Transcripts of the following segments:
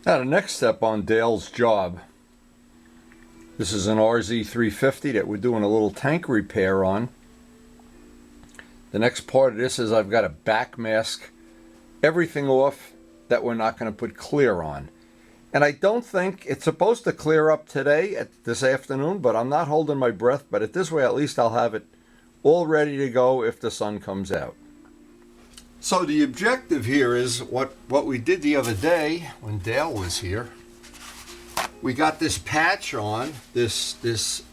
Now the next step on Dale's job, this is an RZ350 that we're doing a little tank repair on. The next part of this is I've got to back mask everything off that we're not going to put clear on. And I don't think it's supposed to clear up today, this afternoon, but I'm not holding my breath. But at this way, at least I'll have it all ready to go if the sun comes out. So the objective here is what we did the other day when Dale was here. We got this patch on, this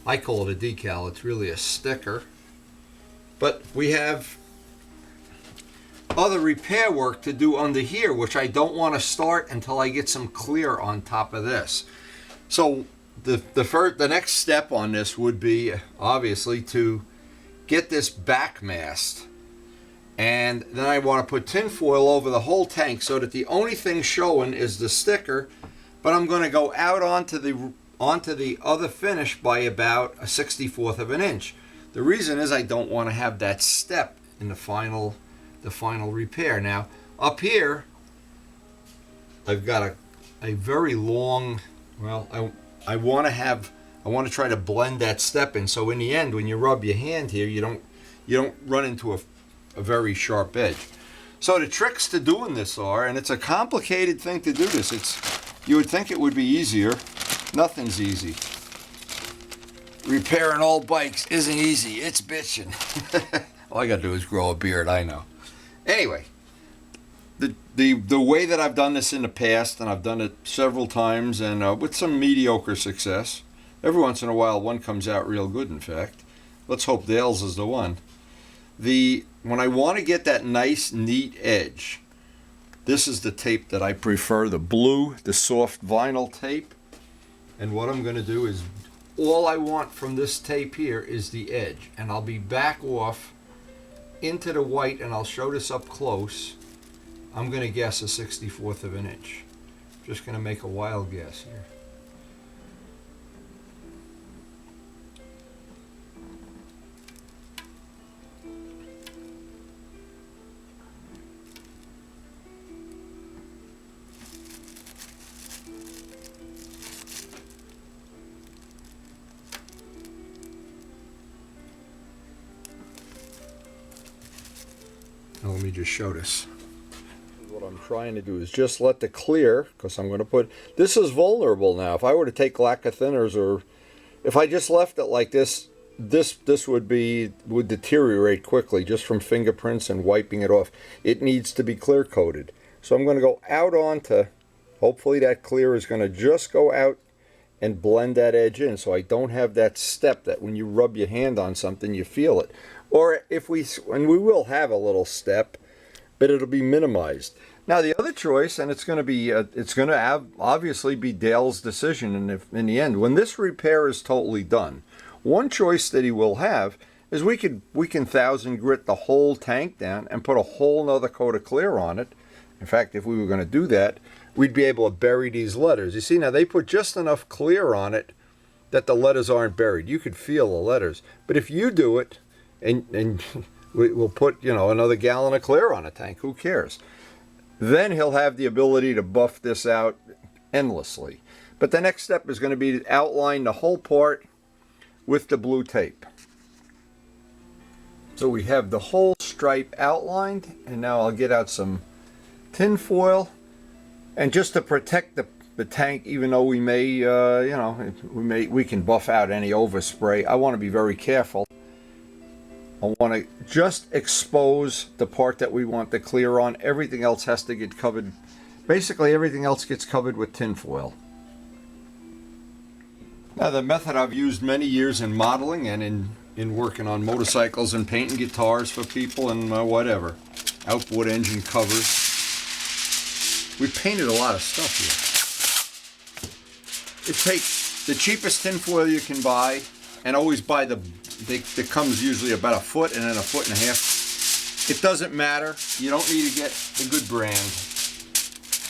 I call it a decal, it's really a sticker. But we have other repair work to do under here, which I don't want to start until I get some clear on top of this. So the next step on this would be obviously to get this back masked. And then I want to put tin foil over the whole tank so that the only thing showing is the sticker. But I'm going to go out onto the other finish by about a 1/64 of an inch. The reason is I don't want to have that step in the final repair. Now up here I've got a very long, well, I want to try to blend that step in, so in the end when you rub your hand here you don't run into a very sharp edge. So the tricks to doing this are, and it's a complicated thing to do this, you would think it would be easier. Nothing's easy. Repairing old bikes isn't easy, it's bitching. All I gotta do is grow a beard, I know. Anyway, the way that I've done this in the past, and I've done it several times, and with some mediocre success. Every once in a while one comes out real good, in fact. Let's hope Dale's is the one. When I want to get that nice neat edge, this is the tape that I prefer, the blue, the soft vinyl tape. And what I'm going to do is, all I want from this tape here is the edge, and I'll be back off into the white, and I'll show this up close. I'm going to guess a 1/64 of an inch. Just going to make a wild guess here. Now let me just show this. What I'm trying to do is just let the clear, because I'm going to put, this is vulnerable now. If I were to take lacquer thinners, or if I just left it like this, this would deteriorate quickly just from fingerprints and wiping it off. It needs to be clear coated. So I'm going to go out onto, hopefully that clear is going to just go out and blend that edge in, so I don't have that step that when you rub your hand on something you feel it. Or and we will have a little step, but it'll be minimized. Now the other choice, and it's going to obviously be Dale's decision, and in the end, when this repair is totally done, one choice that he will have is we can 1000 grit the whole tank down and put a whole nother coat of clear on it. In fact, if we were going to do that, we'd be able to bury these letters. You see, now they put just enough clear on it that the letters aren't buried. You could feel the letters. But if you do it, and we'll put, another gallon of clear on a tank, who cares? Then he'll have the ability to buff this out endlessly. But the next step is going to be to outline the whole part with the blue tape. So we have the whole stripe outlined, and now I'll get out some tin foil, and just to protect the tank, even though we may, we can buff out any overspray, I want to be very careful. I want to just expose the part that we want to clear on. Everything else has to get covered. Basically, everything else gets covered with tin foil. Now, the method I've used many years in modeling and in working on motorcycles and painting guitars for people and whatever. Outboard engine covers. We painted a lot of stuff here. It takes the cheapest tin foil you can buy, and always buy it comes usually about 1 foot and then 1.5 feet. It doesn't matter. You don't need to get a good brand.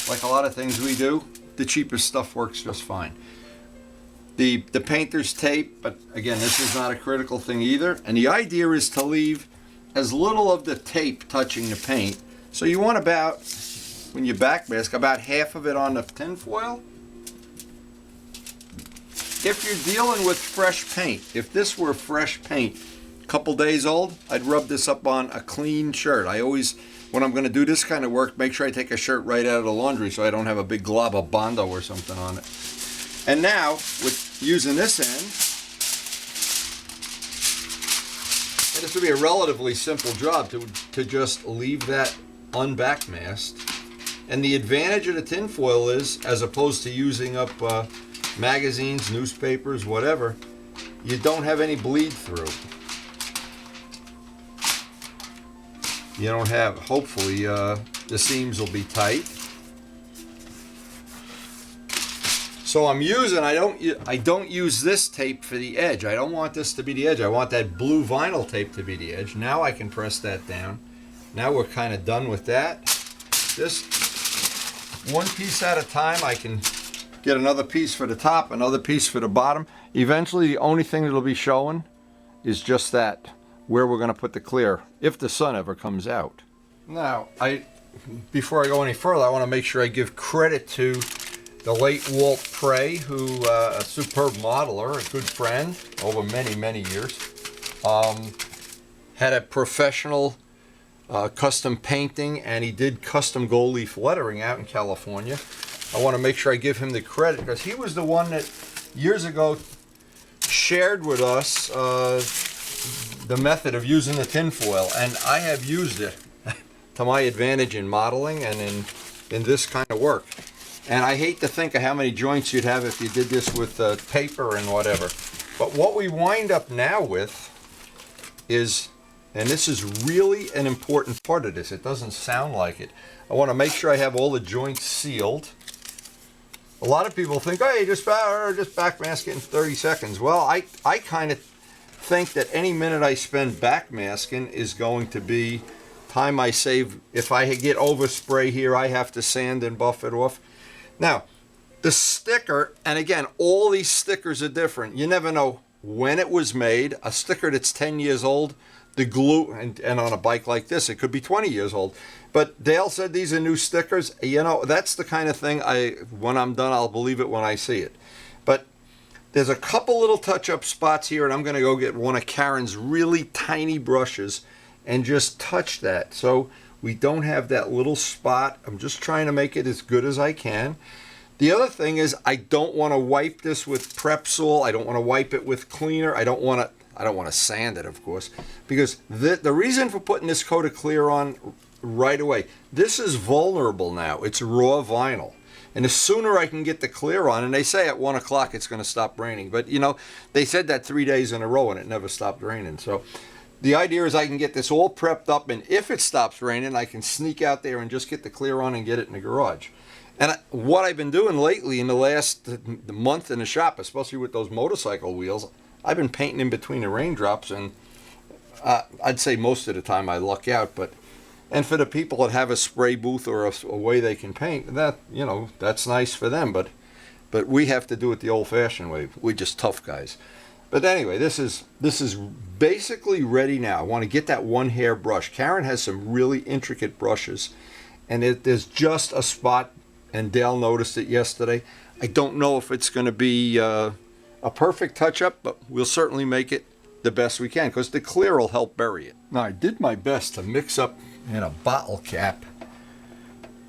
Like a lot of things we do, the cheapest stuff works just fine. The painter's tape, but again, this is not a critical thing either. And the idea is to leave as little of the tape touching the paint. So you want about when you backmask, about half of it on the tin foil. If you're dealing with fresh paint, if this were fresh paint, a couple days old, I'd rub this up on a clean shirt. I always, when I'm going to do this kind of work, make sure I take a shirt right out of the laundry so I don't have a big glob of Bondo or something on it. And now, with using this end, and this would be a relatively simple job to just leave that unbackmasked. And the advantage of the tin foil is, as opposed to using up magazines, newspapers, whatever, you don't have any bleed through. You don't have, hopefully, the seams will be tight. So I'm using, I don't use this tape for the edge. I don't want this to be the edge. I want that blue vinyl tape to be the edge. Now I can press that down. Now we're kind of done with that. This, one piece at a time, I can get another piece for the top, another piece for the bottom. Eventually the only thing that'll be showing is just that, where we're going to put the clear, if the sun ever comes out. Now, before I go any further, I want to make sure I give credit to the late Walt Prey, who, a superb modeler, a good friend over many, many years, had a professional custom painting, and he did custom gold leaf lettering out in California. I want to make sure I give him the credit because he was the one that years ago shared with us the method of using the tin foil, and I have used it to my advantage in modeling and in this kind of work. And I hate to think of how many joints you'd have if you did this with paper and whatever. But what we wind up now with is, and this is really an important part of this, it doesn't sound like it, I want to make sure I have all the joints sealed. A lot of people think, oh, you just backmask it in 30 seconds. Well, I kind of think that any minute I spend backmasking is going to be time I save. If I get overspray here, I have to sand and buff it off. Now, the sticker, and again, all these stickers are different. You never know when it was made. A sticker that's 10 years old, the glue, and on a bike like this, it could be 20 years old. But Dale said these are new stickers. You know, that's the kind of thing when I'm done, I'll believe it when I see it. But there's a couple little touch-up spots here, and I'm going to go get one of Karen's really tiny brushes and just touch that. So we don't have that little spot. I'm just trying to make it as good as I can. The other thing is I don't want to wipe this with Prepsol. I don't want to wipe it with cleaner. I don't want to sand it, of course, because the reason for putting this coat of clear on right away, this is vulnerable now. It's raw vinyl. And the sooner I can get the clear on, and they say at 1 o'clock it's going to stop raining, but you know, they said that 3 days in a row and it never stopped raining. So the idea is I can get this all prepped up, and if it stops raining, I can sneak out there and just get the clear on and get it in the garage. And what I've been doing lately in the last month in the shop, especially with those motorcycle wheels, I've been painting in between the raindrops, and I'd say most of the time I luck out, and for the people that have a spray booth or a way they can paint, that, you know, that's nice for them, but we have to do it the old-fashioned way. We're just tough guys. But anyway, this is basically ready now. I want to get that one hair brush. Karen has some really intricate brushes, and there's just a spot, and Dale noticed it yesterday. I don't know if it's going to be a perfect touch-up, but we'll certainly make it the best we can, because the clear will help bury it. Now, I did my best to mix up in a bottle cap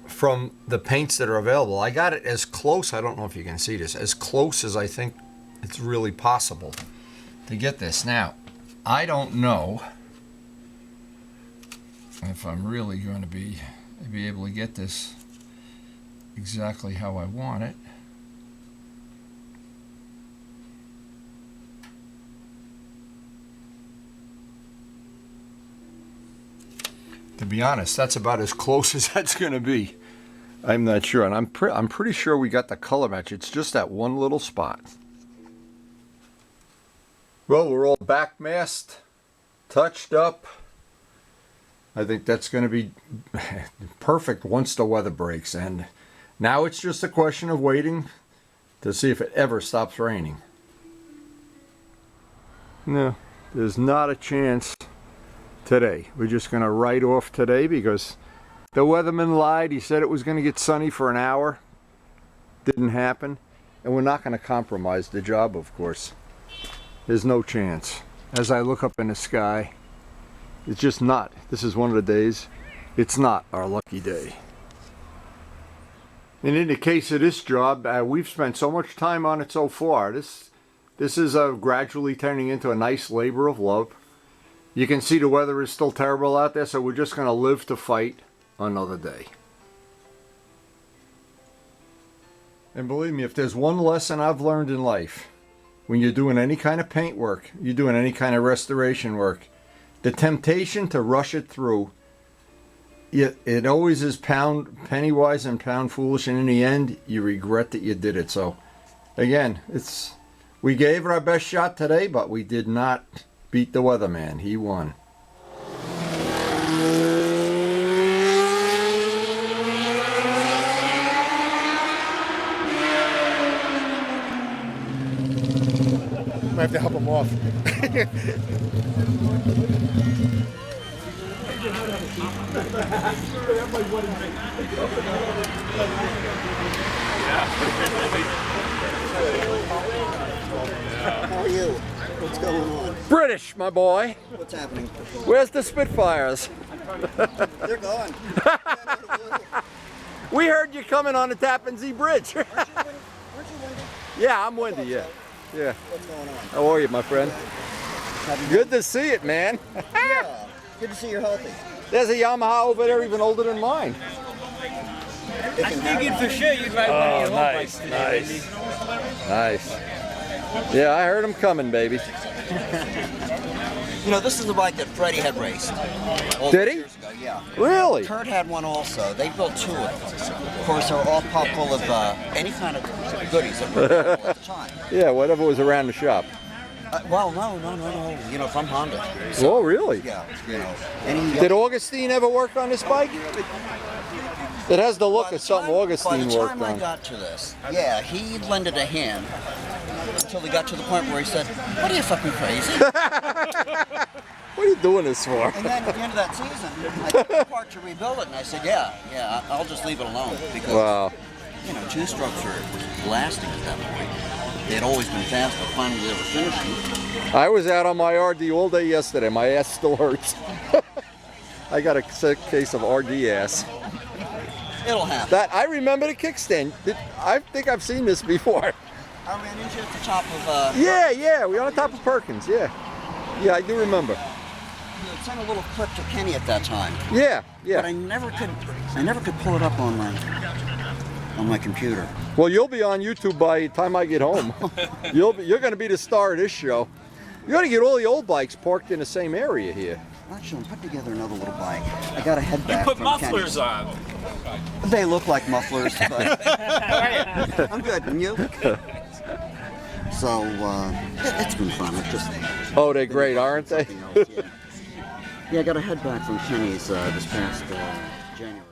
from the paints that are available. I got it as close, I don't know if you can see this, as close as I think it's really possible to get this. Now, I don't know if I'm really going to be able to get this exactly how I want it. To be honest, that's about as close as that's going to be. I'm not sure, and I'm pretty sure we got the color match. It's just that one little spot. Well, we're all backmasked, touched up. I think that's going to be perfect once the weather breaks, and now it's just a question of waiting to see if it ever stops raining. No, there's not a chance today. We're just going to write off today because The weatherman lied. He said it was going to get sunny for an hour. Didn't happen. And we're not going to compromise the job, of course. There's no chance. As I look up in the sky, it's just not. This is one of the days. It's not our lucky day. And in the case of this job, we've spent so much time on it so far. This is gradually turning into a nice labor of love. You can see the weather is still terrible out there, so we're just going to live to fight another day. And believe me, if there's one lesson I've learned in life, when you're doing any kind of paint work, you're doing any kind of restoration work, the temptation to rush it through, it always is penny wise and pound foolish, and in the end, you regret that you did it. So, again, we gave it our best shot today, but we did not beat the weatherman. He won. I have to help him off. How are you? What's going on? British, my boy. What's happening? Where's the Spitfires? They're gone. We heard you coming on the Tappan Zee Bridge. Aren't you windy? Yeah, I'm windy, yeah. Yeah. What's going on? How are you, my friend? Good to see it, man. Yeah. Good to see you're healthy. There's a Yamaha over there even older than mine. It can happen. Thinking for sure you'd ride one of your home bikes today, Nice. Yeah, I heard him coming, baby. You know, this is the bike that Freddie had raced. Did he? Years ago, yeah. Really? Kurt had one also. They built two of them. Of course, they're all pop full of any kind of goodies that were available at the time. Yeah, whatever was around the shop. Well, no. You know, from Honda. Oh, really? Yeah, you know. Any, Did Augustine ever work on this bike? It has the look of something Augustine By the worked time I on. got to this, yeah, he lended a hand until he got to the point where he said, "What are you fucking crazy?" What are you doing this for? And then at the end of that season, I took it apart to rebuild it, and I said, "Yeah, I'll just leave it alone because Wow. you know, two strokes were blasting at that point. They had always been fast, but finally they were finishing." I was out on my RD all day yesterday. My ass still hurts. I got a sick case of RD ass. It'll happen. I remember the kickstand. I think I've seen this before. I ran into it at the top of. Yeah, we were on top of Perkins. Yeah, I do remember. I sent a little clip to Kenny at that time. Yeah. But I never could pull it up on my computer. Well, you'll be on YouTube by the time I get home. You're going to be the star of this show. You're going to get all the old bikes parked in the same area here. Actually, I'm putting together another little bike. I got a head back. Put from mufflers Kenny's. on. They look like mufflers, but I'm good. And you? So it's been fun. It's just. Oh, they're great, aren't they? Yeah, I got a head back from Kenny's this past January.